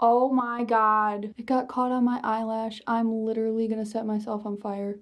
Oh my god. It got caught on my eyelash. I'm literally gonna set myself on fire.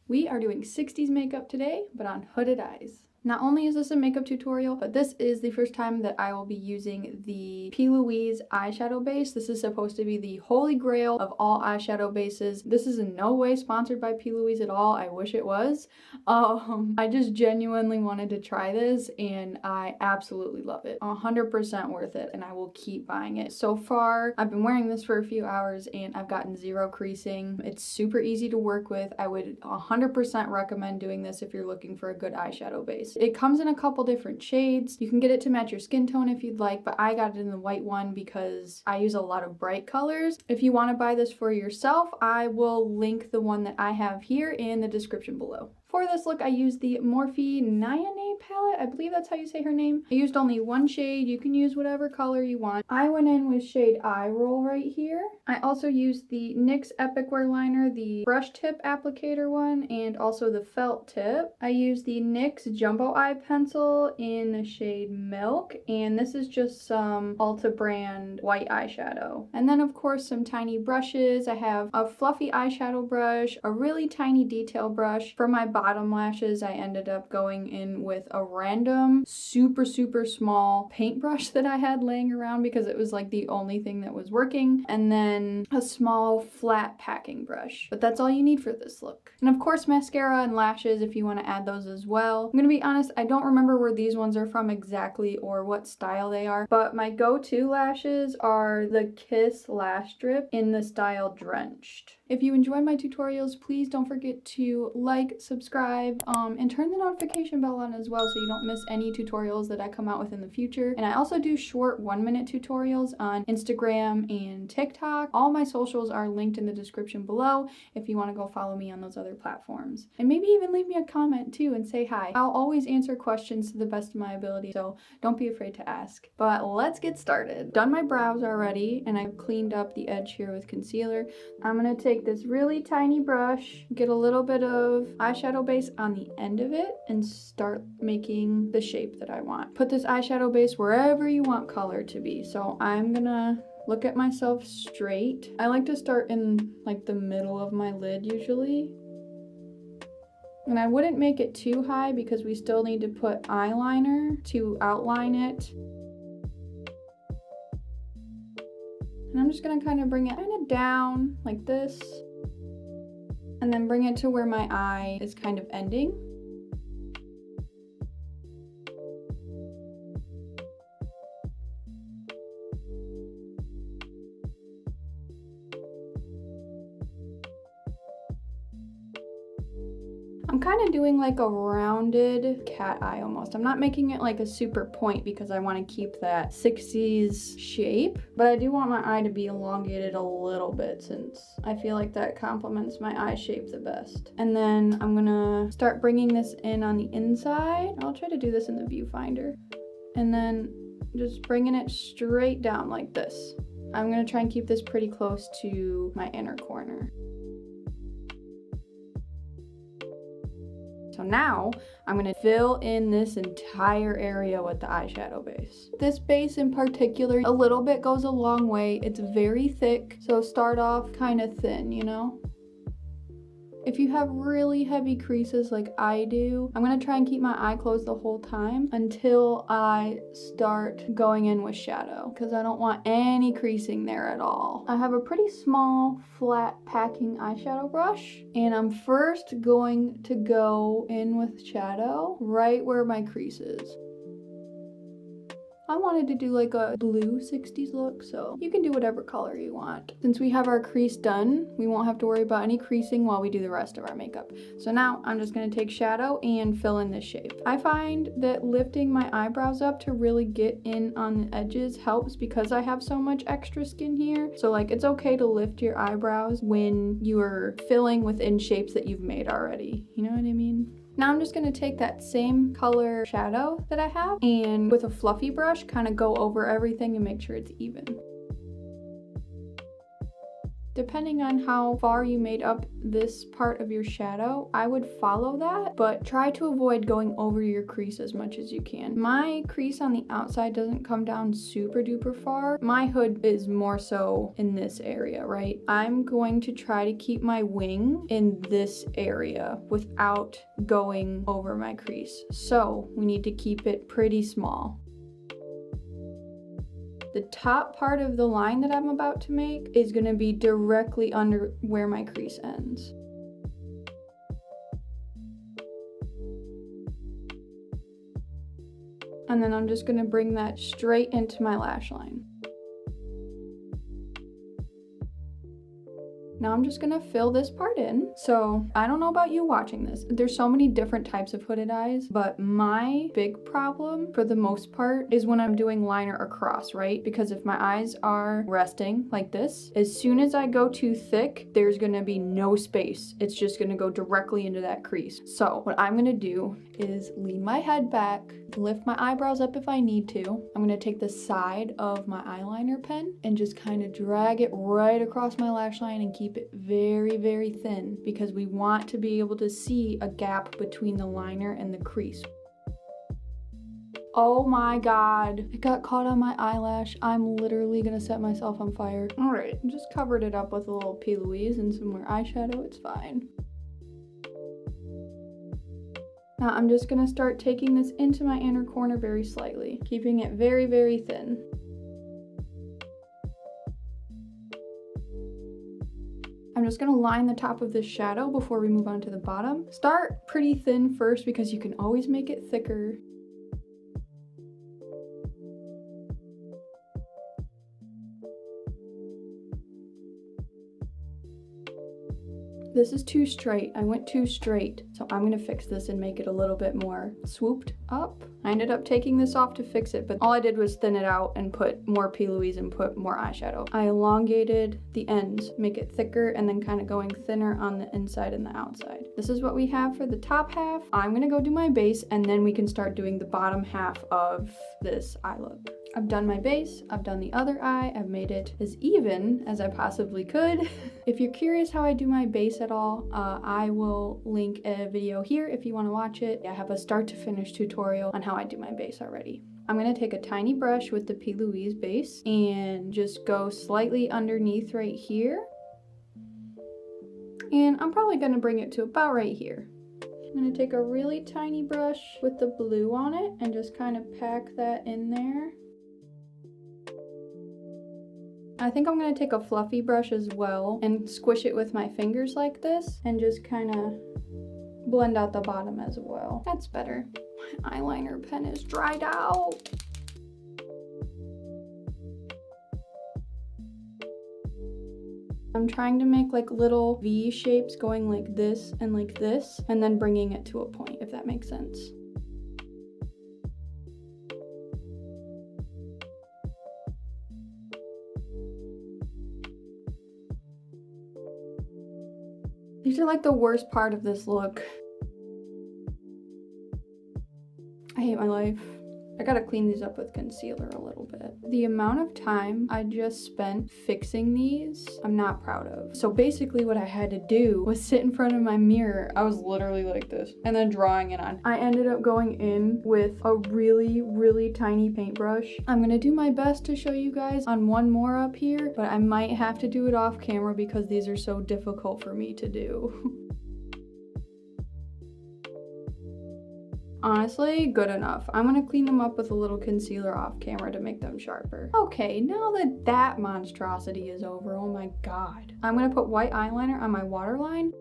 We are doing 60s makeup today, but on hooded eyes. Not only is this a makeup tutorial, but this is the first time that I will be using the LOUISE eyeshadow base. This is supposed to be the holy grail of all eyeshadow bases. This is in no way sponsored by LOUISE at all. I wish it was. I just genuinely wanted to try this and I absolutely love it. 100% worth it, and I will keep buying it. So far, I've been wearing this for a few hours and I've gotten zero creasing. It's super easy to work with. I would 100% recommend doing this if you're looking for a good eyeshadow base. It comes in a couple different shades. You can get it to match your skin tone if you'd like, but I got it in the white one because I use a lot of bright colors. If you want to buy this for yourself, I will link the one that I have here in the description below. For this look, I used the Morphe Nyane palette. I believe that's how you say her name. I used only one shade. You can use whatever color you want. I went in with shade Eye Roll right here. I also used the NYX Epic Wear Liner, the brush tip applicator one, and also the felt tip. I used the NYX Jumbo Eye Pencil in the shade Milk, and this is just some Ulta brand white eyeshadow. And then of course some tiny brushes. I have a fluffy eyeshadow brush, a really tiny detail brush. For my bottom lashes, I ended up going in with a random super small paintbrush that I had laying around because it was like the only thing that was working, and then a small flat packing brush. But that's all you need for this look. And of course mascara and lashes if you want to add those as well. I'm gonna be honest, I don't remember where these ones are from exactly or what style they are, but my go-to lashes are the Kiss Lash Strip in the style Drenched. If you enjoy my tutorials, please don't forget to like, subscribe, and turn the notification bell on as well so you don't miss any tutorials that I come out with in the future. And I also do short 1-minute tutorials on Instagram and TikTok. All my socials are linked in the description below if you want to go follow me on those other platforms. And maybe even leave me a comment too and say hi. I'll always answer questions to the best of my ability, so don't be afraid to ask. But let's get started. Done my brows already, and I've cleaned up the edge here with concealer. I'm gonna take this really tiny brush, get a little bit of eyeshadow base on the end of it, and start making the shape that I want. Put this eyeshadow base wherever you want color to be. So I'm gonna look at myself straight. I like to start in like the middle of my lid usually. And I wouldn't make it too high because we still need to put eyeliner to outline it. And I'm just gonna kind of bring it down like this, and then bring it to where my eye is kind of ending. I'm kind of doing like a rounded cat eye almost. I'm not making it like a super point because I want to keep that 60s shape, but I do want my eye to be elongated a little bit since I feel like that complements my eye shape the best. And then I'm gonna start bringing this in on the inside. I'll try to do this in the viewfinder. And then just bringing it straight down like this. I'm gonna try and keep this pretty close to my inner corner. So now I'm gonna fill in this entire area with the eyeshadow base. This base in particular, a little bit goes a long way. It's very thick, so start off kind of thin, you know? If you have really heavy creases like I do, I'm gonna try and keep my eye closed the whole time until I start going in with shadow, because I don't want any creasing there at all. I have a pretty small flat packing eyeshadow brush, and I'm first going to go in with shadow right where my crease is. I wanted to do like a blue 60s look, so you can do whatever color you want. Since we have our crease done, we won't have to worry about any creasing while we do the rest of our makeup. So now I'm just gonna take shadow and fill in this shape. I find that lifting my eyebrows up to really get in on the edges helps because I have so much extra skin here. So like it's okay to lift your eyebrows when you are filling within shapes that you've made already. You know what I mean? Now I'm just going to take that same color shadow that I have and with a fluffy brush kind of go over everything and make sure it's even. Depending on how far you made up this part of your shadow, I would follow that, but try to avoid going over your crease as much as you can. My crease on the outside doesn't come down super duper far. My hood is more so in this area, right? I'm going to try to keep my wing in this area without going over my crease. So we need to keep it pretty small. The top part of the line that I'm about to make is going to be directly under where my crease ends. And then I'm just going to bring that straight into my lash line. Now I'm just gonna fill this part in. So I don't know about you watching this. There's so many different types of hooded eyes, but my big problem for the most part is when I'm doing liner across, right? Because if my eyes are resting like this, as soon as I go too thick, there's gonna be no space. It's just gonna go directly into that crease. So what I'm gonna do is lean my head back, lift my eyebrows up if I need to. I'm gonna take the side of my eyeliner pen and just kind of drag it right across my lash line and keep it very, very thin because we want to be able to see a gap between the liner and the crease. Oh my god, it got caught on my eyelash. I'm literally gonna set myself on fire. All right, just covered it up with a little P. Louise and some more eyeshadow, it's fine. Now I'm just gonna start taking this into my inner corner very slightly, keeping it very, very thin. I'm just gonna line the top of this shadow before we move on to the bottom. Start pretty thin first because you can always make it thicker. This is too straight. I went too straight. So I'm gonna fix this and make it a little bit more swooped up. I ended up taking this off to fix it, but all I did was thin it out and put more P. Louise and put more eyeshadow. I elongated the ends, make it thicker, and then kind of going thinner on the inside and the outside. This is what we have for the top half. I'm gonna go do my base and then we can start doing the bottom half of this eye look. I've done my base, I've done the other eye, I've made it as even as I possibly could. If you're curious how I do my base at all, I will link a video here if you want to watch it. I have a start to finish tutorial on how I do my base already. I'm going to take a tiny brush with the P. Louise base and just go slightly underneath right here. And I'm probably going to bring it to about right here. I'm going to take a really tiny brush with the blue on it and just kind of pack that in there. I think I'm going to take a fluffy brush as well and squish it with my fingers like this and just kind of blend out the bottom as well. That's better. My eyeliner pen is dried out. I'm trying to make like little V shapes going like this and then bringing it to a point, if that makes sense. These are like the worst part of this look. I hate my life. I gotta clean these up with concealer a little bit. The amount of time I just spent fixing these, I'm not proud of. So basically what I had to do was sit in front of my mirror. I was literally like this and then drawing it on. I ended up going in with a really, really tiny paintbrush. I'm gonna do my best to show you guys on one more up here, but I might have to do it off camera because these are so difficult for me to do. Honestly, good enough. I'm gonna clean them up with a little concealer off camera to make them sharper. Okay, now that that monstrosity is over, oh my god. I'm gonna put white eyeliner on my waterline.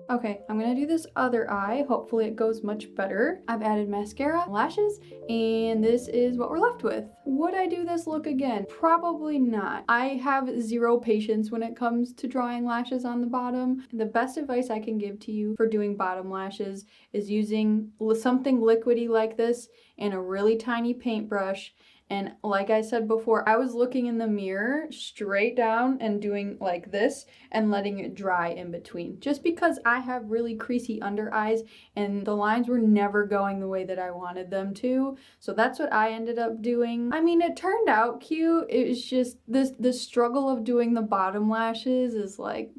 Okay, I'm gonna do this other eye. Hopefully it goes much better. I've added mascara, lashes, and this is what we're left with. Would I do this look again? Probably not. I have zero patience when it comes to drawing lashes on the bottom. The best advice I can give to you for doing bottom lashes is using something liquidy like this and a really tiny paintbrush And like I said before, I was looking in the mirror straight down and doing like this and letting it dry in between. Just because I have really creasy under eyes and the lines were never going the way that I wanted them to. So that's what I ended up doing. I mean, it turned out cute. It was just the struggle of doing the bottom lashes is like,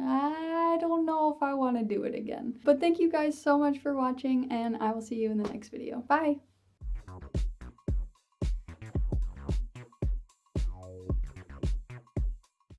I don't know if I want to do it again. But thank you guys so much for watching, and I will see you in the next video. Bye!